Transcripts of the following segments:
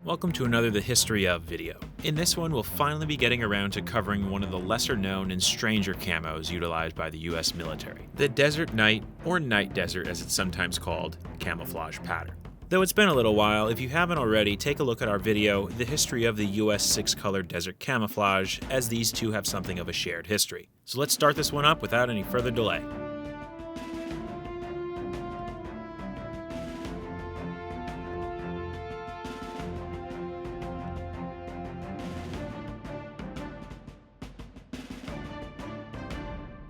Welcome to another The History Of video. In this one, we'll finally be getting around to covering one of the lesser known and stranger camos utilized by the US military, the Desert Night, or Night Desert as it's sometimes called, camouflage pattern. Though it's been a little while, if you haven't already, take a look at our video, The History of the US 6-Color Desert Camouflage, as these two have something of a shared history. So let's start this one up without any further delay.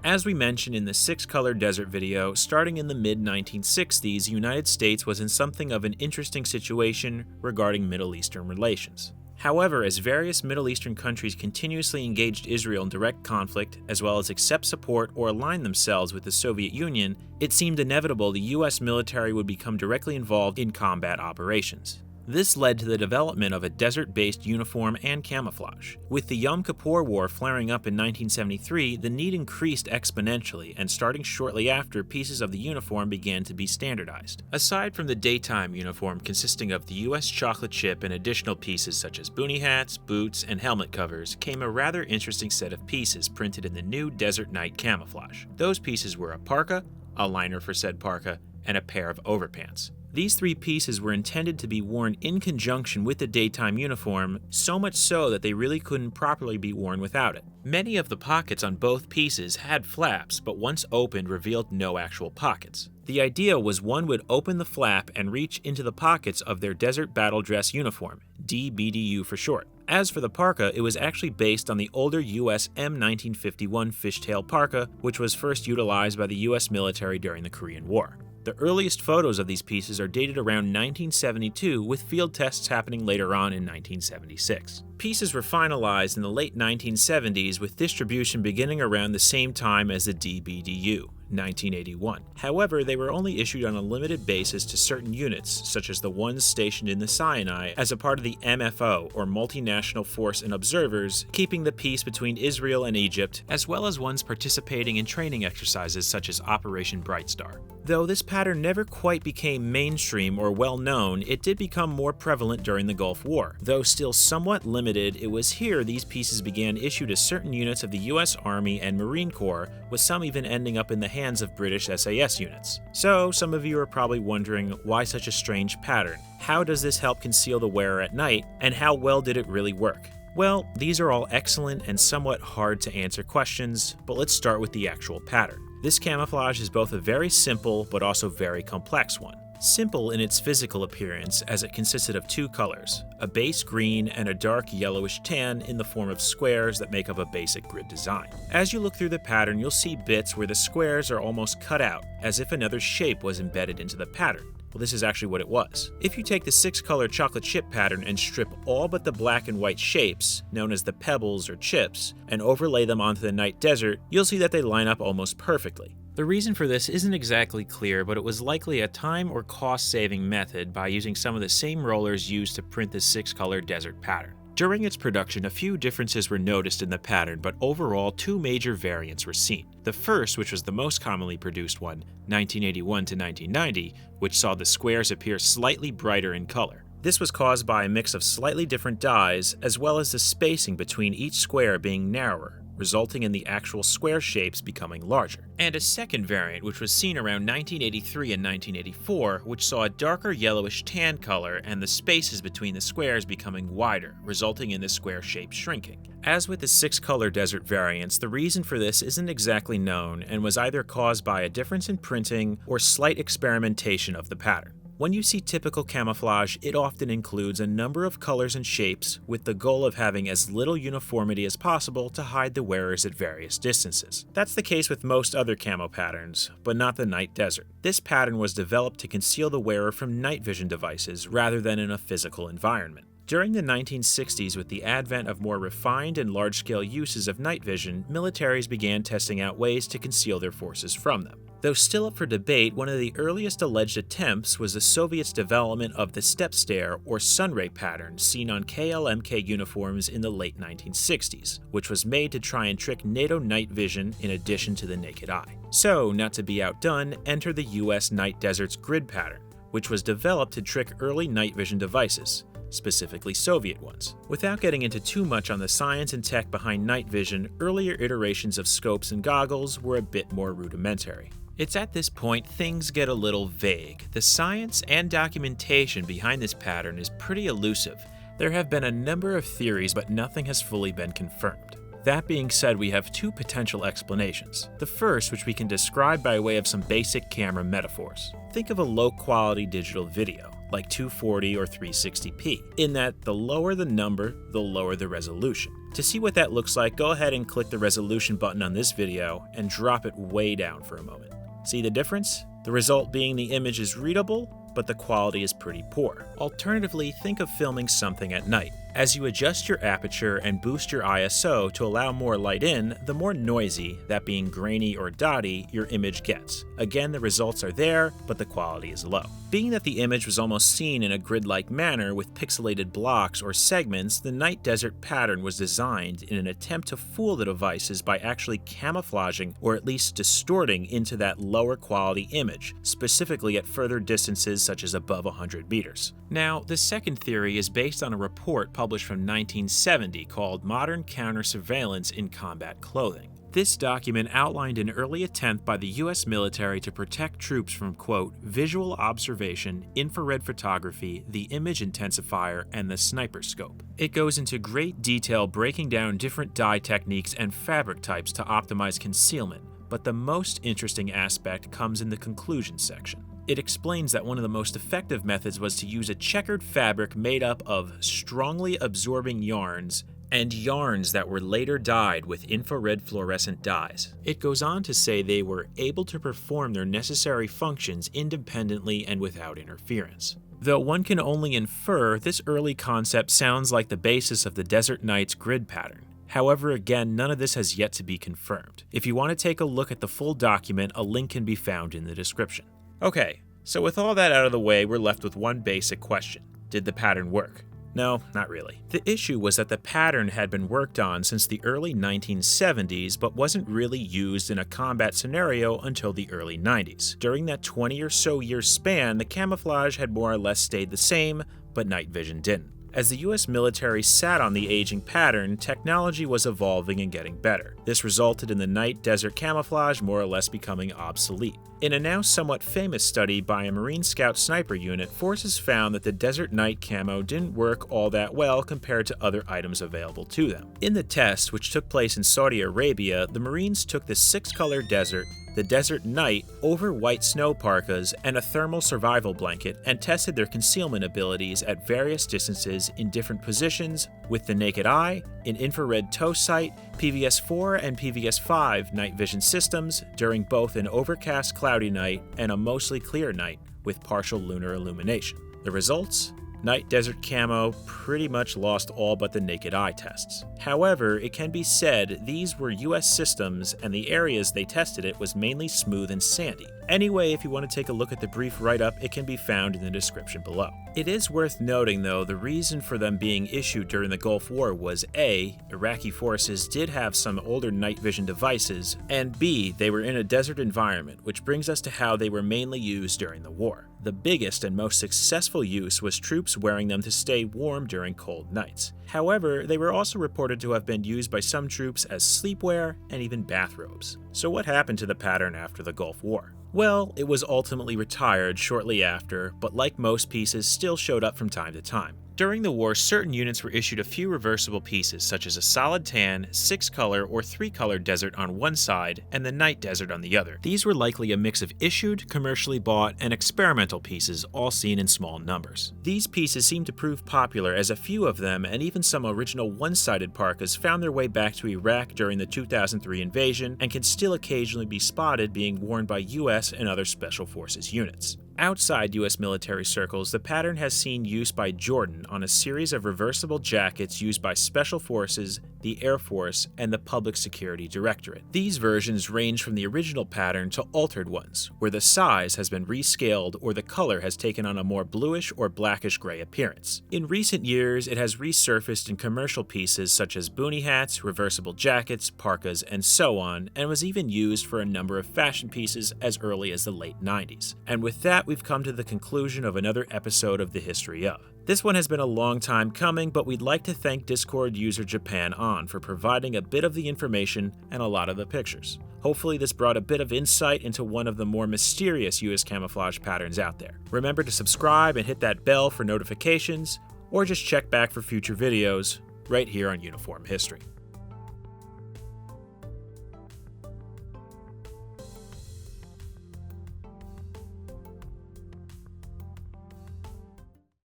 As we mentioned in the 6-Color Desert video, starting in the mid-1960s, the United States was in something of an interesting situation regarding Middle Eastern relations. However, as various Middle Eastern countries continuously engaged Israel in direct conflict, as well as accept support or align themselves with the Soviet Union, it seemed inevitable the US military would become directly involved in combat operations. This led to the development of a desert-based uniform and camouflage. With the Yom Kippur War flaring up in 1973, the need increased exponentially, and starting shortly after, pieces of the uniform began to be standardized. Aside from the daytime uniform consisting of the US chocolate chip and additional pieces such as boonie hats, boots, and helmet covers, came a rather interesting set of pieces printed in the new Desert Night camouflage. Those pieces were a parka, a liner for said parka, and a pair of overpants. These three pieces were intended to be worn in conjunction with the daytime uniform, so much so that they really couldn't properly be worn without it. Many of the pockets on both pieces had flaps, but once opened revealed no actual pockets. The idea was one would open the flap and reach into the pockets of their Desert Battle Dress uniform, DBDU for short. As for the parka, it was actually based on the older US M1951 fishtail parka, which was first utilized by the US military during the Korean War. The earliest photos of these pieces are dated around 1972, with field tests happening later on in 1976. Pieces were finalized in the late 1970s, with distribution beginning around the same time as the DBDU, 1981. However, they were only issued on a limited basis to certain units, such as the ones stationed in the Sinai as a part of the MFO, or Multinational Force and Observers, keeping the peace between Israel and Egypt, as well as ones participating in training exercises such as Operation Bright Star. Though this pattern never quite became mainstream or well known, it did become more prevalent during the Gulf War. Though still somewhat limited, it was here these pieces began issued to certain units of the US Army and Marine Corps, with some even ending up in the hands of British SAS units. So, some of you are probably wondering, why such a strange pattern? How does this help conceal the wearer at night, and how well did it really work? Well, these are all excellent and somewhat hard to answer questions, but let's start with the actual pattern. This camouflage is both a very simple but also very complex one. Simple in its physical appearance, as it consisted of two colors, a base green and a dark yellowish tan in the form of squares that make up a basic grid design. As you look through the pattern, you'll see bits where the squares are almost cut out, as if another shape was embedded into the pattern. Well, this is actually what it was. If you take the 6-color chocolate chip pattern and strip all but the black and white shapes, known as the pebbles or chips, and overlay them onto the night desert, you'll see that they line up almost perfectly. The reason for this isn't exactly clear, but it was likely a time or cost-saving method by using some of the same rollers used to print the 6-color desert pattern. During its production, a few differences were noticed in the pattern, but overall, two major variants were seen. The first, which was the most commonly produced one, 1981 to 1990, which saw the squares appear slightly brighter in color. This was caused by a mix of slightly different dyes, as well as the spacing between each square being narrower, resulting in the actual square shapes becoming larger. And a second variant, which was seen around 1983 and 1984, which saw a darker yellowish tan color and the spaces between the squares becoming wider, resulting in the square shape shrinking. As with the 6-color desert variants, the reason for this isn't exactly known and was either caused by a difference in printing or slight experimentation of the pattern. When you see typical camouflage, it often includes a number of colors and shapes with the goal of having as little uniformity as possible to hide the wearers at various distances. That's the case with most other camo patterns, but not the night desert. This pattern was developed to conceal the wearer from night vision devices rather than in a physical environment. During the 1960s, with the advent of more refined and large-scale uses of night vision, militaries began testing out ways to conceal their forces from them. Though still up for debate, one of the earliest alleged attempts was the Soviets' development of the step stare or sunray pattern seen on KLMK uniforms in the late 1960s, which was made to try and trick NATO night vision in addition to the naked eye. So, not to be outdone, enter the US Night Desert's grid pattern, which was developed to trick early night vision devices. specifically Soviet ones. Without getting into too much on the science and tech behind night vision, earlier iterations of scopes and goggles were a bit more rudimentary. It's at this point things get a little vague. The science and documentation behind this pattern is pretty elusive. There have been a number of theories, but nothing has fully been confirmed. That being said, we have two potential explanations. The first, which we can describe by way of some basic camera metaphors. Think of a low-quality digital video, like 240 or 360p, in that the lower the number, the lower the resolution. To see what that looks like, go ahead and click the resolution button on this video and drop it way down for a moment. See the difference? The result being the image is readable, but the quality is pretty poor. Alternatively, think of filming something at night. As you adjust your aperture and boost your ISO to allow more light in, the more noisy, that being grainy or dotty, your image gets. Again, the results are there, but the quality is low. Being that the image was almost seen in a grid-like manner with pixelated blocks or segments, the night desert pattern was designed in an attempt to fool the devices by actually camouflaging or at least distorting into that lower quality image, specifically at further distances such as above 100 meters. Now, the second theory is based on a report published from 1970 called Modern Counter-Surveillance in Combat Clothing. This document outlined an early attempt by the US military to protect troops from, quote, visual observation, infrared photography, the image intensifier, and the sniper scope. It goes into great detail breaking down different dye techniques and fabric types to optimize concealment, but the most interesting aspect comes in the conclusion section. It explains that one of the most effective methods was to use a checkered fabric made up of strongly absorbing yarns and yarns that were later dyed with infrared fluorescent dyes. It goes on to say they were able to perform their necessary functions independently and without interference. Though one can only infer, this early concept sounds like the basis of the Desert Nights grid pattern. However, again, none of this has yet to be confirmed. If you want to take a look at the full document, a link can be found in the description. Okay, so with all that out of the way, we're left with one basic question. Did the pattern work? No, not really. The issue was that the pattern had been worked on since the early 1970s, but wasn't really used in a combat scenario until the early 90s. During that 20 or so year span, the camouflage had more or less stayed the same, but night vision didn't. As the US military sat on the aging pattern, technology was evolving and getting better. This resulted in the night desert camouflage more or less becoming obsolete. In a now somewhat famous study by a Marine Scout sniper unit, forces found that the desert night camo didn't work all that well compared to other items available to them. In the test, which took place in Saudi Arabia, the Marines took the 6-color desert, the desert night, over white snow parkas, and a thermal survival blanket, and tested their concealment abilities at various distances in different positions with the naked eye, in infrared tow sight, PVS-4 and PVS-5 night vision systems during both an overcast cloudy night and a mostly clear night with partial lunar illumination. The results? Night desert camo pretty much lost all but the naked eye tests. However, it can be said these were US systems and the areas they tested it was mainly smooth and sandy. Anyway, if you want to take a look at the brief write-up, it can be found in the description below. It is worth noting, though, the reason for them being issued during the Gulf War was A, Iraqi forces did have some older night vision devices, and B, they were in a desert environment, which brings us to how they were mainly used during the war. The biggest and most successful use was troops wearing them to stay warm during cold nights. However, they were also reported to have been used by some troops as sleepwear and even bathrobes. So what happened to the pattern after the Gulf War? Well, it was ultimately retired shortly after, but like most pieces, still showed up from time to time. During the war, certain units were issued a few reversible pieces, such as a solid tan, 6-color, or 3-color desert on one side, and the night desert on the other. These were likely a mix of issued, commercially bought, and experimental pieces, all seen in small numbers. These pieces seemed to prove popular, as a few of them, and even some original one-sided parkas, found their way back to Iraq during the 2003 invasion, and can still occasionally be spotted being worn by US and other Special Forces units. Outside US military circles, the pattern has seen use by Jordan on a series of reversible jackets used by Special Forces, the Air Force, and the Public Security Directorate. These versions range from the original pattern to altered ones, where the size has been rescaled or the color has taken on a more bluish or blackish gray appearance. In recent years, it has resurfaced in commercial pieces such as boonie hats, reversible jackets, parkas, and so on, and was even used for a number of fashion pieces as early as the late 90s. And with that, we've come to the conclusion of another episode of The History Of. This one has been a long time coming, but we'd like to thank Discord user Japan On for providing a bit of the information and a lot of the pictures. Hopefully this brought a bit of insight into one of the more mysterious US camouflage patterns out there. Remember to subscribe and hit that bell for notifications, or just check back for future videos right here on Uniform History.